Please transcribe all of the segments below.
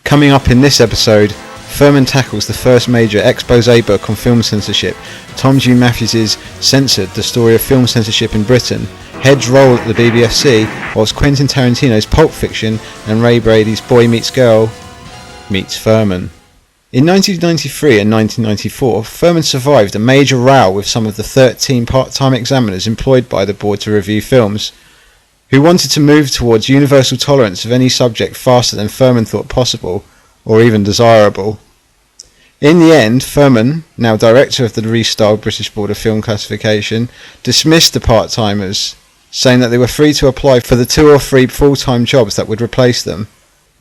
Coming up in this episode, Ferman tackles the first major exposé book on film censorship, Tom G. Matthews's Censored, the story of film censorship in Britain, Head's role at the BBFC, whilst Quentin Tarantino's Pulp Fiction and Ray Brady's Boy Meets Girl meets Ferman. In 1993 and 1994, Ferman survived a major row with some of the 13 part-time examiners employed by the board to review films, who wanted to move towards universal tolerance of any subject faster than Ferman thought possible, or even desirable. In the end, Ferman, now director of the restyled British Board of Film Classification, dismissed the part-timers, saying that they were free to apply for the 2 or 3 full-time jobs that would replace them.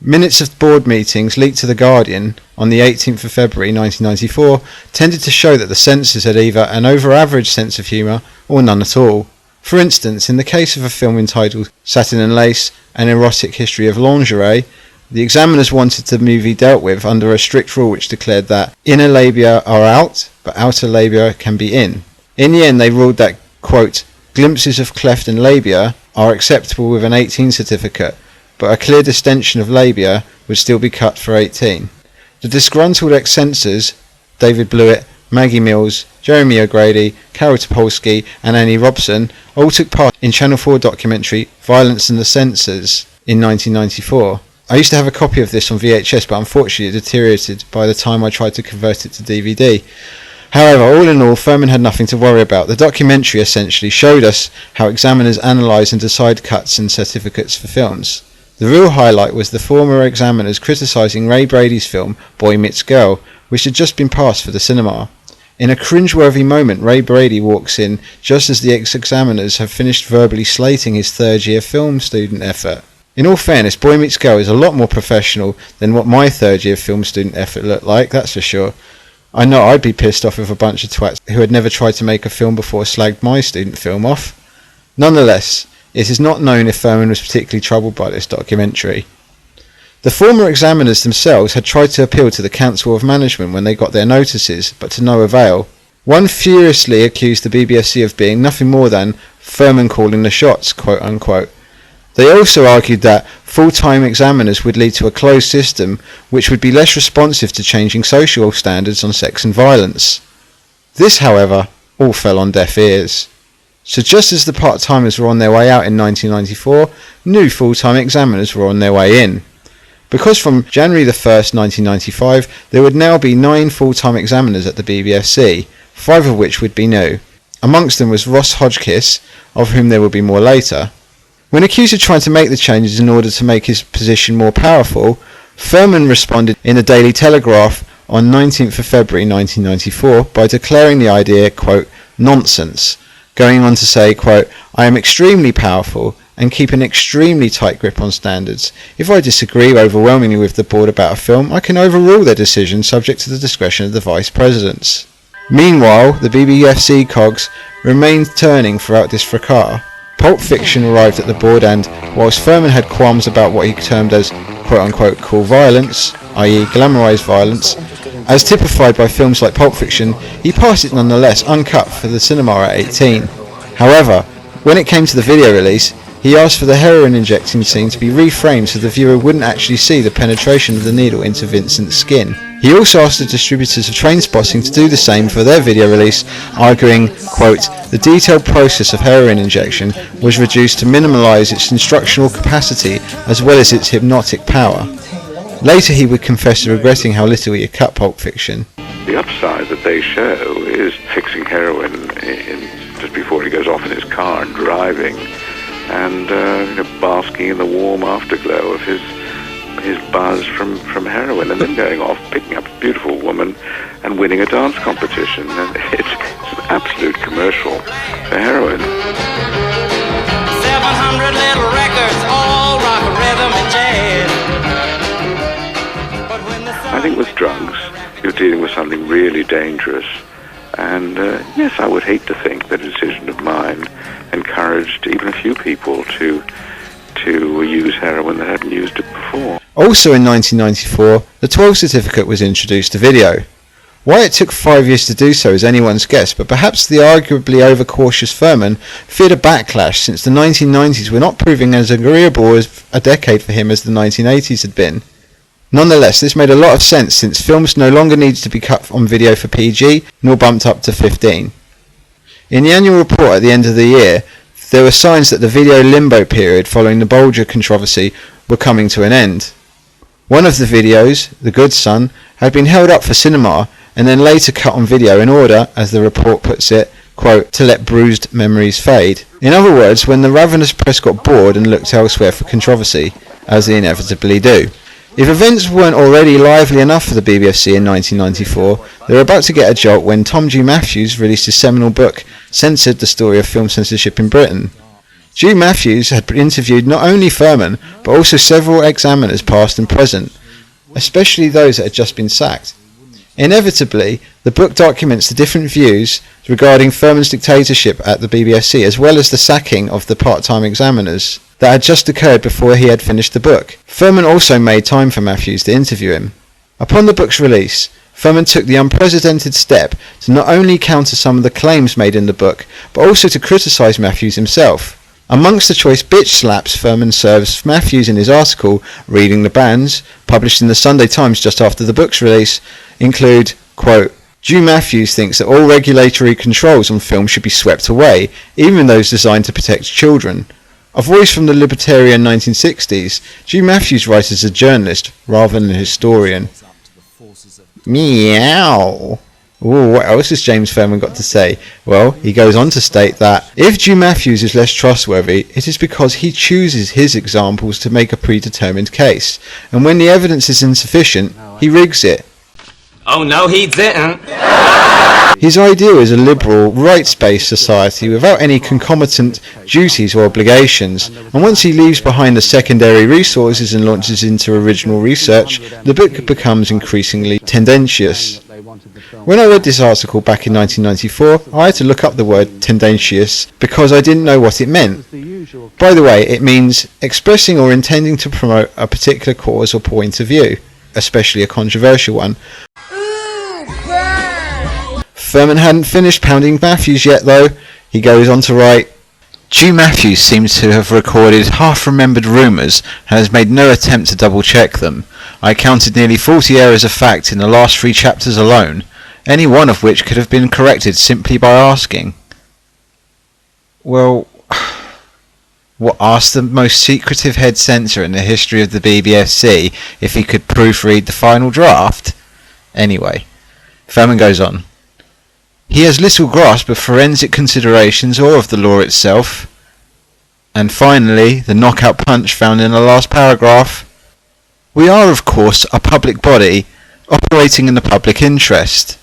Minutes of board meetings leaked to The Guardian on the 18th of February 1994 tended to show that the censors had either an over-average sense of humour or none at all. For instance, in the case of a film entitled Satin and Lace, An Erotic History of Lingerie, the examiners wanted the movie dealt with under a strict rule which declared that inner labia are out, but outer labia can be in. In the end, they ruled that, quote, glimpses of cleft and labia are acceptable with an 18 certificate, but a clear distension of labia would still be cut for 18. The disgruntled ex-censors, David Blewett, Maggie Mills, Jeremy O'Grady, Carol Topolsky and Annie Robson, all took part in Channel 4 documentary Violence and the Censors in 1994. I used to have a copy of this on VHS, but unfortunately it deteriorated by the time I tried to convert it to DVD. However, all in all, Ferman had nothing to worry about. The documentary essentially showed us how examiners analyse and decide cuts and certificates for films. The real highlight was the former examiners criticising Ray Brady's film Boy Meets Girl, which had just been passed for the cinema. In a cringeworthy moment, Ray Brady walks in just as the ex-examiners have finished verbally slating his third-year film student effort. In all fairness, Boy Meets Girl is a lot more professional than what my third-year film student effort looked like, that's for sure. I know I'd be pissed off if a bunch of twats who had never tried to make a film before slagged my student film off. Nonetheless, it is not known if Ferman was particularly troubled by this documentary. The former examiners themselves had tried to appeal to the Council of Management when they got their notices, but to no avail. One furiously accused the BBFC of being nothing more than Ferman calling the shots, quote unquote. They also argued that full-time examiners would lead to a closed system which would be less responsive to changing social standards on sex and violence. This, however, all fell on deaf ears. So just as the part-timers were on their way out in 1994, new full-time examiners were on their way in. Because from January the 1st, 1995, there would now be 9 full-time examiners at the BBFC, 5 of which would be new. Amongst them was Ross Hodgkiss, of whom there will be more later. When accused of trying to make the changes in order to make his position more powerful, Ferman responded in the Daily Telegraph on 19th of February 1994 by declaring the idea, quote, nonsense, going on to say, quote, I am extremely powerful and keep an extremely tight grip on standards. If I disagree overwhelmingly with the board about a film, I can overrule their decision subject to the discretion of the vice presidents. Meanwhile, the BBFC cogs remained turning throughout this fracas. Pulp Fiction arrived at the board and, whilst Ferman had qualms about what he termed as quote-unquote cool violence, i.e. glamorised violence, as typified by films like Pulp Fiction, he passed it nonetheless uncut for the cinema at 18. However, when it came to the video release, he asked for the heroin injecting scene to be reframed so the viewer wouldn't actually see the penetration of the needle into Vincent's skin. He also asked the distributors of Trainspotting to do the same for their video release, arguing, quote, the detailed process of heroin injection was reduced to minimise its instructional capacity as well as its hypnotic power. Later he would confess to regretting how little he had cut Pulp Fiction. The upside that they show is fixing heroin just before he goes off in his car and driving, and basking in the warm afterglow of his buzz from heroin, and then going off, picking up a beautiful woman and winning a dance competition. And it's an absolute commercial for heroin. 700 little records, all rock, rhythm and jazz. I think with drugs, you're dealing with something really dangerous. And yes, I would hate to think that a decision of mine encouraged even a few people to use heroin that hadn't used it before. Also in 1994, the 12 certificate was introduced to video. Why it took 5 years to do so is anyone's guess, but perhaps the arguably overcautious Ferman feared a backlash since the 1990s were not proving as agreeable as a decade for him as the 1980s had been. Nonetheless, this made a lot of sense since films no longer needed to be cut on video for PG, nor bumped up to 15. In the annual report at the end of the year, there were signs that the video limbo period following the Bolger controversy were coming to an end. One of the videos, The Good Son, had been held up for cinema and then later cut on video in order, as the report puts it, quote, to let bruised memories fade. In other words, when the ravenous press got bored and looked elsewhere for controversy, as they inevitably do. If events weren't already lively enough for the BBFC in 1994, they were about to get a jolt when Tom G. Matthews released his seminal book, Censored: The Story of Film Censorship in Britain. G. Matthews had interviewed not only Ferman, but also several examiners past and present, especially those that had just been sacked. Inevitably, the book documents the different views regarding Ferman's dictatorship at the BBFC, as well as the sacking of the part-time examiners that had just occurred before he had finished the book. Ferman also made time for Matthews to interview him. Upon the book's release, Ferman took the unprecedented step to not only counter some of the claims made in the book, but also to criticise Matthews himself. Amongst the choice bitch slaps Ferman serves Matthews in his article, Reading the Bans, published in the Sunday Times just after the book's release, include, quote, Drew Matthews thinks that all regulatory controls on film should be swept away, even those designed to protect children. A voice from the libertarian 1960s, Drew Matthews writes as a journalist rather than a historian. Meow. Ooh, what else has James Ferman got to say? Well, he goes on to state that if Drew Matthews is less trustworthy, it is because he chooses his examples to make a predetermined case, and when the evidence is insufficient, he rigs it. Oh no, he didn't. His ideal is a liberal, rights-based society without any concomitant duties or obligations, and once he leaves behind the secondary resources and launches into original research, the book becomes increasingly tendentious. When I read this article back in 1994, I had to look up the word tendentious because I didn't know what it meant. By the way, it means expressing or intending to promote a particular cause or point of view, especially a controversial one. Ferman hadn't finished pounding Matthews yet though. He goes on to write, Drew Matthews seems to have recorded half-remembered rumours and has made no attempt to double-check them. I counted nearly 40 errors of fact in the last 3 chapters alone, any one of which could have been corrected simply by asking. Well, what asked the most secretive head censor in the history of the BBFC if he could proofread the final draft? Anyway, Ferman goes on. He has little grasp of forensic considerations or of the law itself. And finally, the knockout punch found in the last paragraph. We are, of course, a public body operating in the public interest.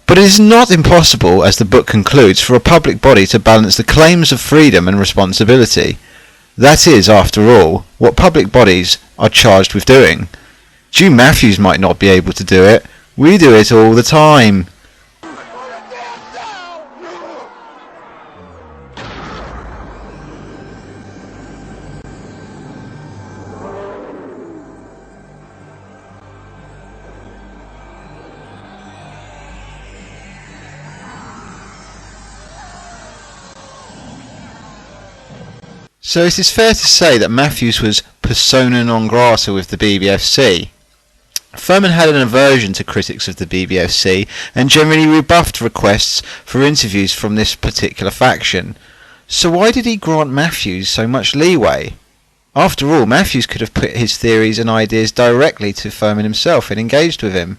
But it is not impossible, as the book concludes, for a public body to balance the claims of freedom and responsibility. That is, after all, what public bodies are charged with doing. Drew Matthews might not be able to do it. We do it all the time. So it is fair to say that Matthews was persona non grata with the BBFC. Ferman had an aversion to critics of the BBFC and generally rebuffed requests for interviews from this particular faction. So why did he grant Matthews so much leeway? After all, Matthews could have put his theories and ideas directly to Ferman himself and engaged with him.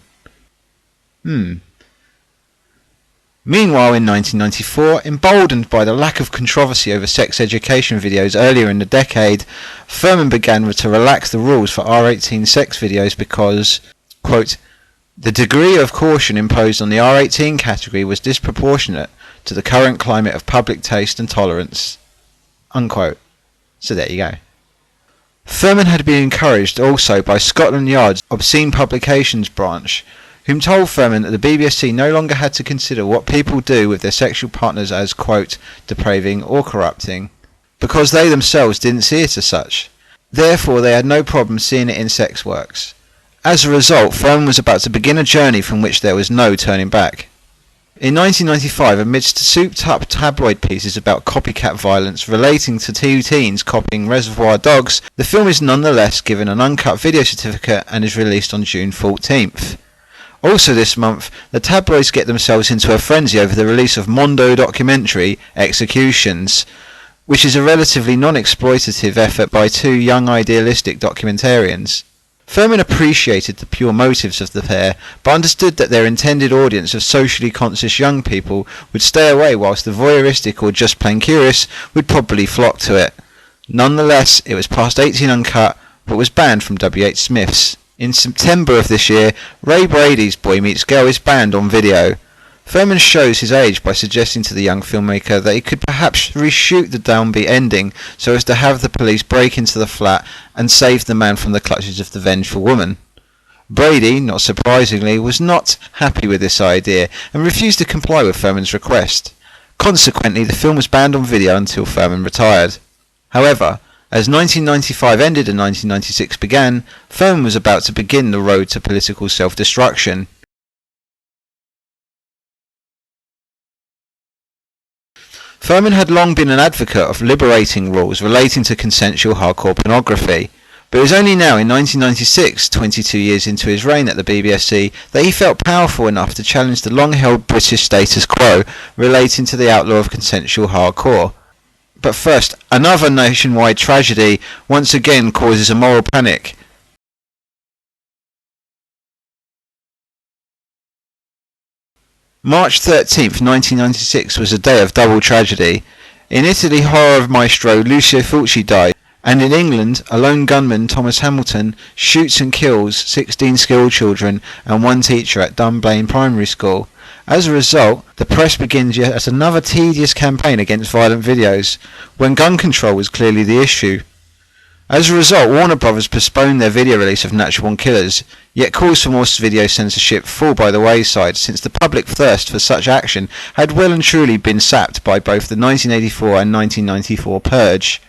Meanwhile, in 1994, emboldened by the lack of controversy over sex education videos earlier in the decade, Ferman began to relax the rules for R18 sex videos because, quote, the degree of caution imposed on the R18 category was disproportionate to the current climate of public taste and tolerance, unquote. So there you go. Ferman had been encouraged also by Scotland Yard's Obscene Publications branch, whom told Ferman that the BBFC no longer had to consider what people do with their sexual partners as, quote, depraving or corrupting, because they themselves didn't see it as such. Therefore, they had no problem seeing it in sex works. As a result, Ferman was about to begin a journey from which there was no turning back. In 1995, amidst souped-up tabloid pieces about copycat violence relating to two teens copying Reservoir Dogs, the film is nonetheless given an uncut video certificate and is released on June 14th. Also this month, the tabloids get themselves into a frenzy over the release of Mondo documentary Executions, which is a relatively non-exploitative effort by two young idealistic documentarians. Ferman appreciated the pure motives of the pair, but understood that their intended audience of socially conscious young people would stay away, whilst the voyeuristic or just plain curious would probably flock to it. Nonetheless, it was past 18 uncut, but was banned from W.H. Smith's. In September of this year, Ray Brady's Boy Meets Girl is banned on video. Ferman shows his age by suggesting to the young filmmaker that he could perhaps reshoot the downbeat ending so as to have the police break into the flat and save the man from the clutches of the vengeful woman. Brady, not surprisingly, was not happy with this idea and refused to comply with Ferman's request. Consequently, the film was banned on video until Ferman retired. However, as 1995 ended and 1996 began, Ferman was about to begin the road to political self-destruction. Ferman had long been an advocate of liberating rules relating to consensual hardcore pornography, but it was only now in 1996, 22 years into his reign at the BBFC, that he felt powerful enough to challenge the long-held British status quo relating to the outlaw of consensual hardcore. But first, another nationwide tragedy once again causes a moral panic. March 13th, 1996 was a day of double tragedy. In Italy, horror maestro Lucio Fulci died, and in England, a lone gunman, Thomas Hamilton, shoots and kills 16 school children and one teacher at Dunblane Primary School. As a result, the press begins yet another tedious campaign against violent videos, when gun control was clearly the issue. As a result, Warner Brothers postponed their video release of Natural Born Killers, yet calls for more video censorship fall by the wayside since the public thirst for such action had well and truly been sapped by both the 1984 and 1994 purge.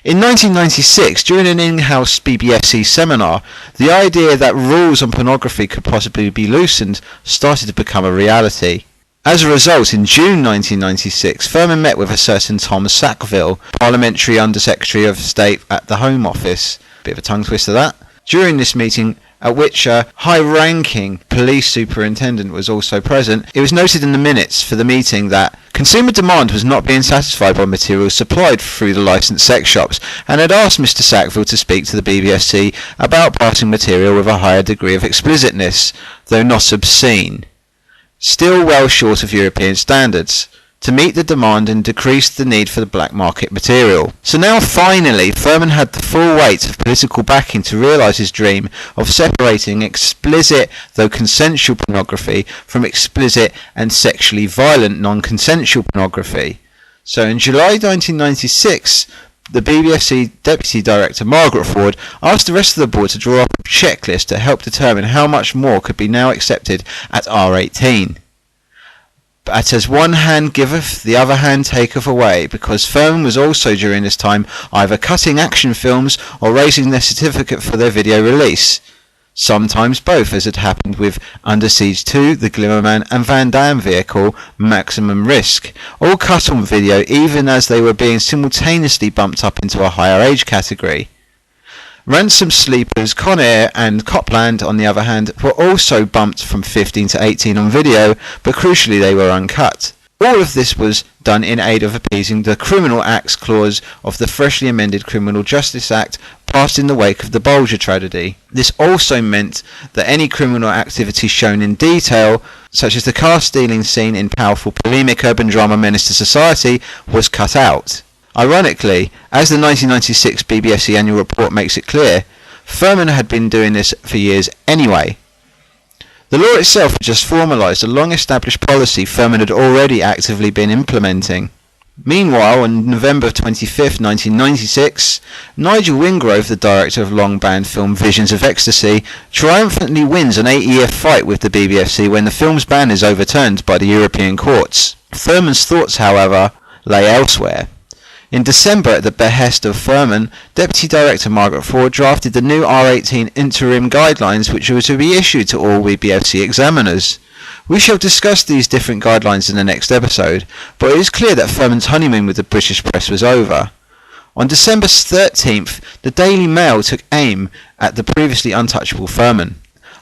In 1996, during an in-house BBFC seminar, the idea that rules on pornography could possibly be loosened started to become a reality. As a result, in June 1996, Ferman met with a certain Tom Sackville, Parliamentary Under-Secretary of State at the Home Office. Bit of a tongue twister that. During this meeting, at which a high-ranking police superintendent was also present, it was noted in the minutes for the meeting that consumer demand was not being satisfied by materials supplied through the licensed sex shops, and had asked Mr. Sackville to speak to the BBFC about passing material with a higher degree of explicitness, though not obscene. Still well short of European standards, to meet the demand and decrease the need for the black market material. So now finally, Ferman had the full weight of political backing to realise his dream of separating explicit, though consensual pornography from explicit and sexually violent non-consensual pornography. So in July 1996, the BBFC Deputy Director Margaret Ford asked the rest of the board to draw up a checklist to help determine how much more could be now accepted at R18. But as one hand giveth, the other hand taketh away, because Ferman was also during this time either cutting action films or raising their certificate for their video release. Sometimes both, as had happened with Under Siege 2, The Glimmerman and Van Damme vehicle Maximum Risk, all cut on video even as they were being simultaneously bumped up into a higher age category. Ransom Sleepers, Con Air and Copland, on the other hand, were also bumped from 15 to 18 on video, but crucially they were uncut. All of this was done in aid of appeasing the Criminal Acts clause of the freshly amended Criminal Justice Act passed in the wake of the Bulger tragedy. This also meant that any criminal activity shown in detail, such as the car stealing scene in powerful polemic urban drama Menace to Society, was cut out. Ironically, as the 1996 BBFC annual report makes it clear, Ferman had been doing this for years anyway. The law itself had just formalised a long-established policy Ferman had already actively been implementing. Meanwhile, on November 25, 1996, Nigel Wingrove, the director of long-banned film Visions of Ecstasy, triumphantly wins an 8-year fight with the BBFC when the film's ban is overturned by the European courts. Ferman's thoughts, however, lay elsewhere. In December, at the behest of Ferman, Deputy Director Margaret Ford drafted the new R18 interim guidelines which were to be issued to all BBFC examiners. We shall discuss these different guidelines in the next episode, but it is clear that Ferman's honeymoon with the British press was over. On December 13th, the Daily Mail took aim at the previously untouchable Ferman.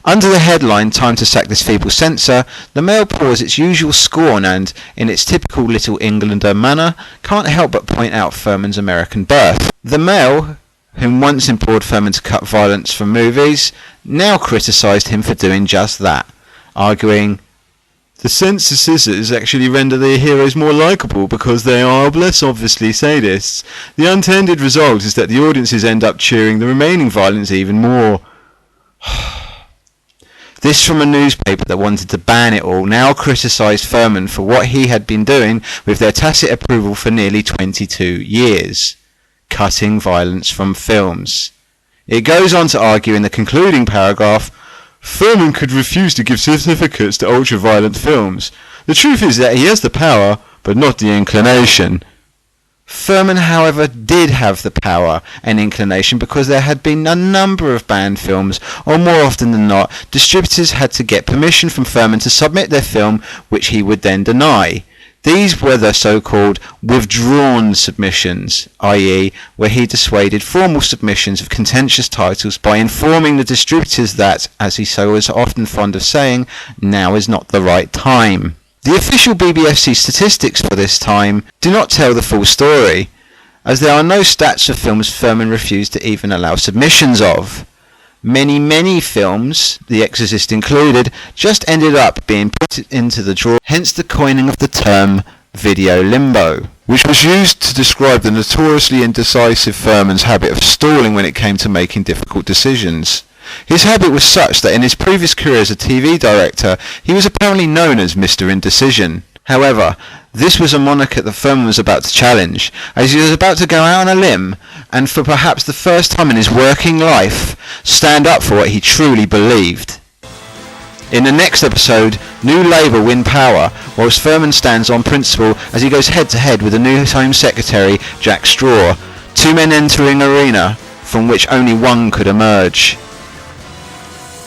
Under the headline, "Time to sack this feeble censor," the Mail pours its usual scorn and, in its typical Little Englander manner, can't help but point out Ferman's American birth. The Mail, whom once implored Ferman to cut violence from movies, now criticised him for doing just that, arguing, "The censor scissors actually render their heroes more likeable because they are less obviously sadists. The unintended result is that the audiences end up cheering the remaining violence even more." This from a newspaper that wanted to ban it all now criticised Ferman for what he had been doing with their tacit approval for nearly 22 years. Cutting violence from films. It goes on to argue in the concluding paragraph, "Ferman could refuse to give certificates to ultra-violent films. The truth is that he has the power, but not the inclination." Ferman, however, did have the power and inclination because there had been a number of banned films, or more often than not, distributors had to get permission from Ferman to submit their film, which he would then deny. These were the so-called withdrawn submissions, i.e. where he dissuaded formal submissions of contentious titles by informing the distributors that, as he so was often fond of saying, now is not the right time. The official BBFC statistics for this time do not tell the full story, as there are no stats of films Ferman refused to even allow submissions of. Many films, The Exorcist included, just ended up being put into the drawer, hence the coining of the term video limbo, which was used to describe the notoriously indecisive Ferman's habit of stalling when it came to making difficult decisions. His habit was such that in his previous career as a TV director, he was apparently known as Mr. Indecision. However, this was a moniker that Ferman was about to challenge, as he was about to go out on a limb, and for perhaps the first time in his working life, stand up for what he truly believed. In the next episode, New Labour win power, whilst Ferman stands on principle as he goes head-to-head with the new Home Secretary, Jack Straw, two men entering arena from which only one could emerge.